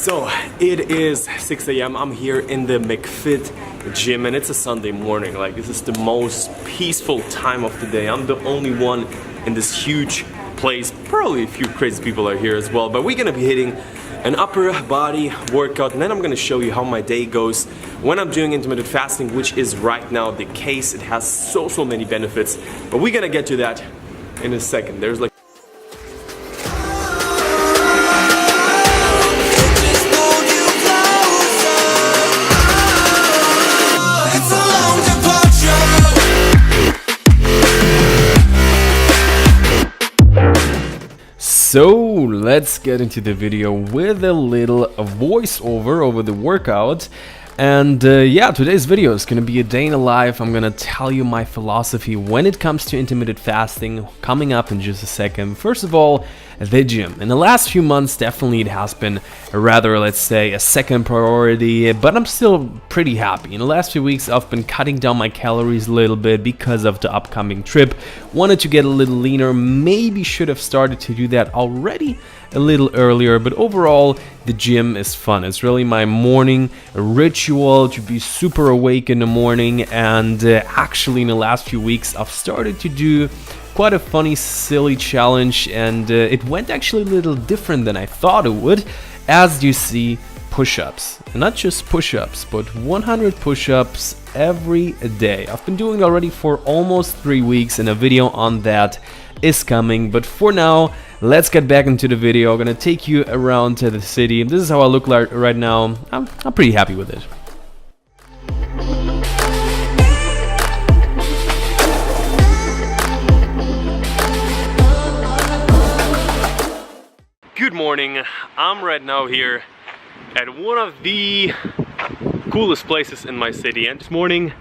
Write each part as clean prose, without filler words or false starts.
So it is 6 a.m. I'm here in the McFit gym and it's a Sunday morning. Like, this is the most peaceful time of the day. I'm the only one in this huge place. Probably a few crazy people are here as well, but we're gonna be hitting an upper body workout, and then I'm gonna show you how my day goes when I'm doing intermittent fasting, which is right now the case. It has so many benefits, but we're gonna get to that in a second. There's like So let's get into the video with a little voiceover over the workout. And yeah, today's video is gonna be a day in the life. I'm gonna tell you my philosophy when it comes to intermittent fasting, coming up in just a second. First of all, the gym. In the last few months, definitely it has been a rather, let's say, a second priority, but I'm still pretty happy. In the last few weeks, I've been cutting down my calories a little bit because of the upcoming trip. Wanted to get a little leaner, maybe should have started to do that already a little earlier, but overall, the gym is fun. It's really my morning ritual to be super awake in the morning, and actually in the last few weeks, I've started to do quite a funny, silly challenge, and it went actually a little different than I thought it would. As you see, push-ups. And not just push-ups, but 100 push-ups every day. I've been doing it already for almost 3 weeks, and a video on that is coming. But for now, let's get back into the video. I'm gonna take you around to the city. This is how I look like right now. I'm pretty happy with it. Good morning. I'm right now here at one of the coolest places in my city, and this morning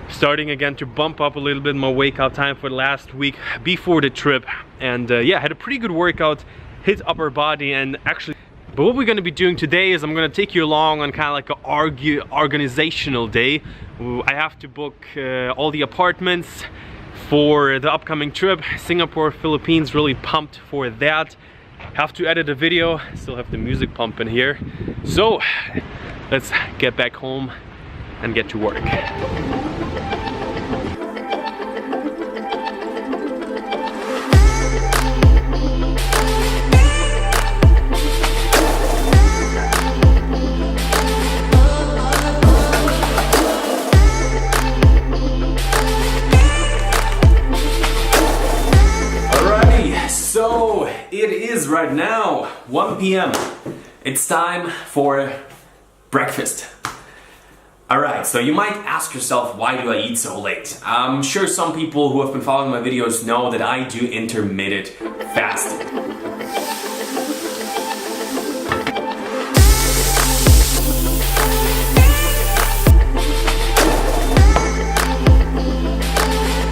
starting again to bump up a little bit my workout time for the last week before the trip. And yeah, had a pretty good workout, hit upper body, and actually, but what we're going to be doing today is I'm going to take you along on kind of like an organizational day. I have to book all the apartments for the upcoming trip. Singapore, Philippines, really pumped for that. Have to edit a video, still have the music pumping here. So let's get back home and get to work. So it is right now 1 p.m. It's time for breakfast. Alright, so you might ask yourself, why do I eat so late? I'm sure some people who have been following my videos know that I do intermittent fasting.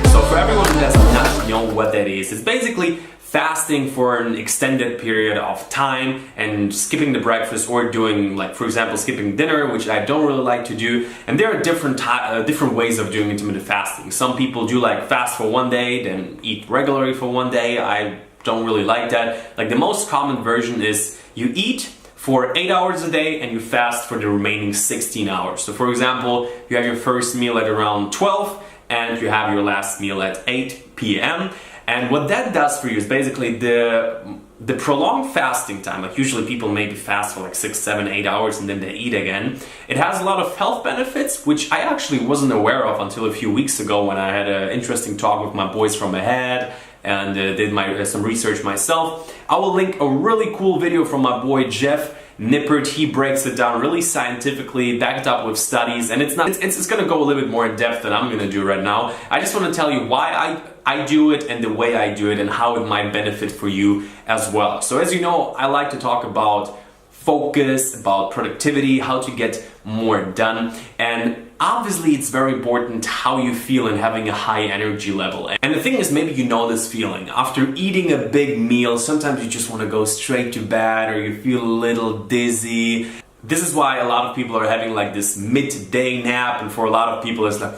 So for everyone who does not know what that is, it's basically fasting for an extended period of time and skipping the breakfast, or doing, like, for example, skipping dinner, which I don't really like to do. And there are different ways of doing intermittent fasting. Some people do like fast for one day, then eat regularly for one day. I don't really like that. Like, the most common version is you eat for 8 hours a day and you fast for the remaining 16 hours. So for example, you have your first meal at around 12 and you have your last meal at 8 p.m. And what that does for you is basically the prolonged fasting time. Like, usually people maybe fast for like 6, 7, 8 hours and then they eat again. It has a lot of health benefits, which I actually wasn't aware of until a few weeks ago, when I had an interesting talk with my boys from ahead and did some research myself. I will link a really cool video from my boy Jeff Nippert. He breaks it down really scientifically, backed up with studies, and it's gonna go a little bit more in depth than I'm gonna do right now. I just want to tell you why I do it and the way I do it and how it might benefit for you as well. So as you know, I like to talk about focus, about productivity, how to get more done, and obviously it's very important how you feel and having a high energy level. And the thing is, maybe you know this feeling. After eating a big meal, sometimes you just want to go straight to bed, or you feel a little dizzy. This is why a lot of people are having like this midday nap, and for a lot of people it's like,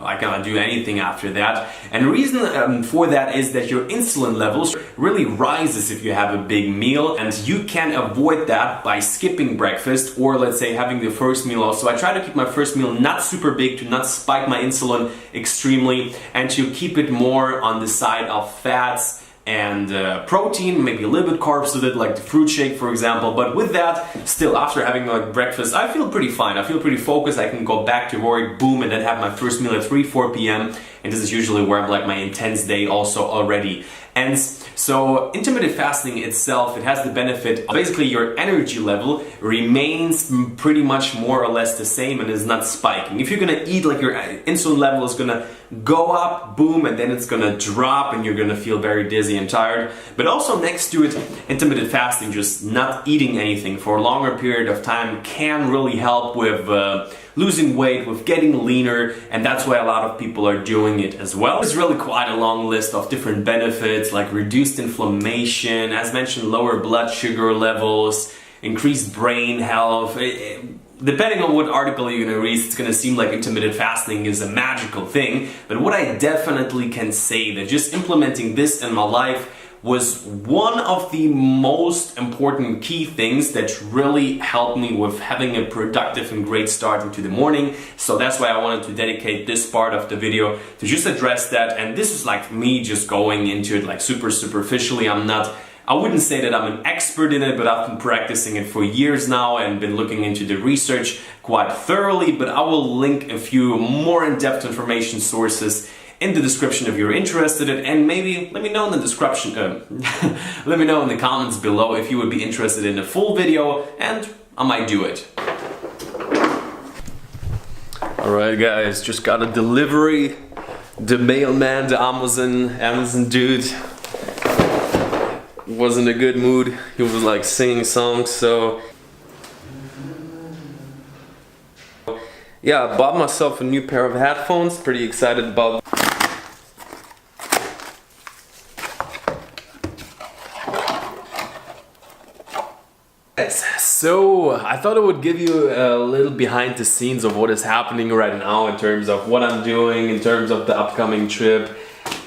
I cannot do anything after that. And the reason for that is that your insulin levels really rises if you have a big meal, and you can avoid that by skipping breakfast, or let's say having the first meal also. I try to keep my first meal not super big to not spike my insulin extremely, and to keep it more on the side of fats and protein, maybe a little bit carbs with it, like the fruit shake for example. But with that, still after having like breakfast, I feel pretty fine. I feel pretty focused. I can go back to work, boom, and then have my first meal at 3-4 p.m. And this is usually where I'm like my intense day also already. And so intermittent fasting itself, it has the benefit of basically your energy level remains pretty much more or less the same and is not spiking. If you're gonna eat, like your insulin level is gonna go up, boom, and then it's gonna drop and you're gonna feel very dizzy and tired. But also next to it, intermittent fasting, just not eating anything for a longer period of time can really help with losing weight, with getting leaner, and that's why a lot of people are doing it as well. There's really quite a long list of different benefits, like reduced inflammation, as mentioned, lower blood sugar levels, increased brain health. Depending on what article you're gonna read, it's gonna seem like intermittent fasting is a magical thing, but what I definitely can say that just implementing this in my life was one of the most important key things that really helped me with having a productive and great start into the morning. So that's why I wanted to dedicate this part of the video to just address that. And this is like me just going into it like super superficially. I wouldn't say that I'm an expert in it, but I've been practicing it for years now and been looking into the research quite thoroughly. But I will link a few more in-depth information sources in the description if you're interested in, and maybe let me know in the description, let me know in the comments below if you would be interested in a full video, and I might do it. Alright guys, just got a delivery. The mailman, the Amazon dude, was in a good mood. He was like singing songs, so yeah, I bought myself a new pair of headphones, pretty excited about. So I thought I would give you a little behind the scenes of what is happening right now in terms of what I'm doing, in terms of the upcoming trip.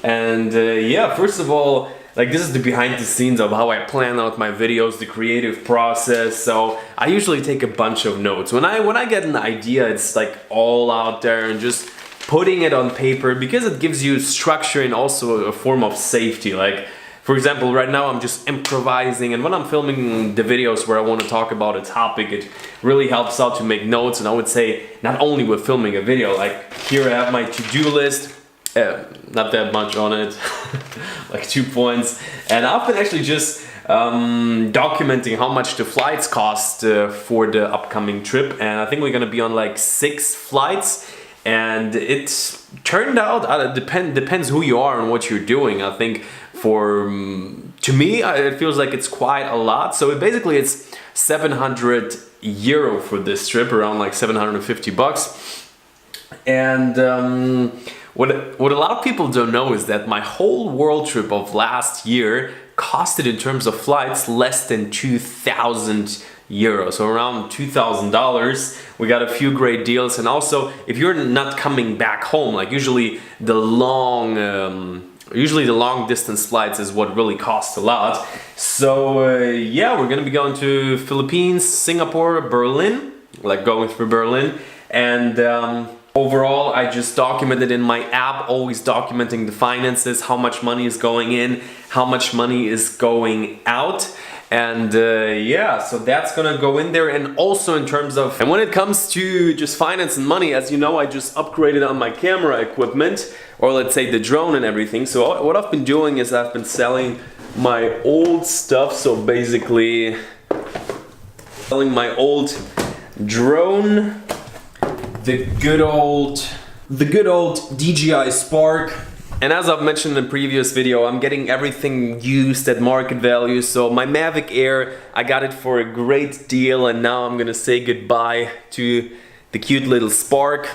And yeah, first of all, like this is the behind the scenes of how I plan out my videos, the creative process. So I usually take a bunch of notes. When I get an idea, it's like all out there and just putting it on paper, because it gives you structure and also a form of safety. Like, for example, right now I'm just improvising, and when I'm filming the videos where I want to talk about a topic, it really helps out to make notes. And I would say not only with filming a video, like here I have my to-do list, not that much on it, like 2 points. And I've been actually just documenting how much the flights cost for the upcoming trip. And I think we're gonna be on like 6 flights. And it turned out, depends who you are and what you're doing. I think to me, it feels like it's quite a lot. So basically it's 700 euro for this trip, around like 750 bucks. And what a lot of people don't know is that my whole world trip of last year costed, in terms of flights, less than 2,000 euros, so around $2,000. We got a few great deals. And also, if you're not coming back home, like usually the long distance flights is what really costs a lot. So yeah, we're gonna be going to Philippines, Singapore, Berlin, like going through Berlin. And overall, I just documented in my app, always documenting the finances, how much money is going in, how much money is going out. And yeah, so that's gonna go in there. And also in terms of, and when it comes to just finance and money, as you know, I just upgraded on my camera equipment, or let's say the drone and everything. So what I've been doing is I've been selling my old stuff. So basically selling my old drone, the good old DJI Spark. And as I've mentioned in the previous video, I'm getting everything used at market value. So my Mavic Air, I got it for a great deal, and now I'm gonna say goodbye to the cute little Spark.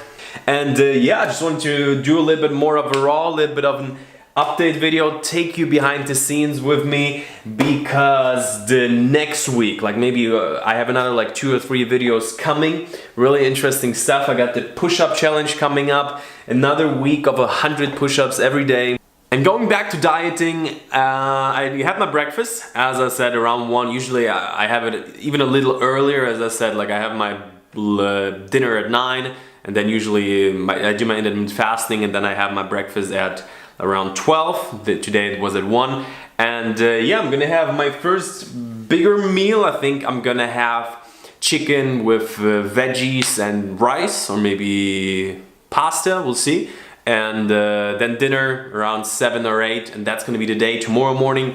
And yeah, I just wanted to do a little bit more of a raw, a little bit of an update video, take you behind the scenes with me, because the next week, like maybe I have another like 2 or 3 videos coming, really interesting stuff. I got the push-up challenge coming up, another week of 100 push-ups every day. And going back to dieting, I had my breakfast, as I said, around 1. Usually I have it even a little earlier, as I said, like I have my dinner at 9, and then usually I do my intermittent fasting, and then I have my breakfast at around 12. Today it was at 1. And yeah, I'm gonna have my first bigger meal. I think I'm gonna have chicken with veggies and rice, or maybe pasta, we'll see. And then dinner around 7 or 8, and that's gonna be the day. Tomorrow morning,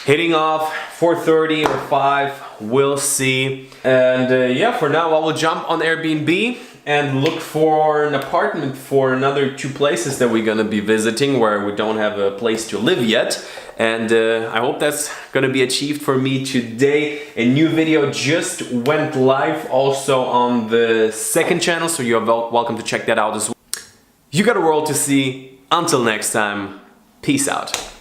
hitting off 4:30 or 5, we'll see. And yeah, for now I will jump on Airbnb and look for an apartment for another 2 places that we're gonna be visiting where we don't have a place to live yet. And I hope that's gonna be achieved for me today. A new video just went live also on the second channel, so you're welcome to check that out as well. You got a world to see. Until next time, peace out.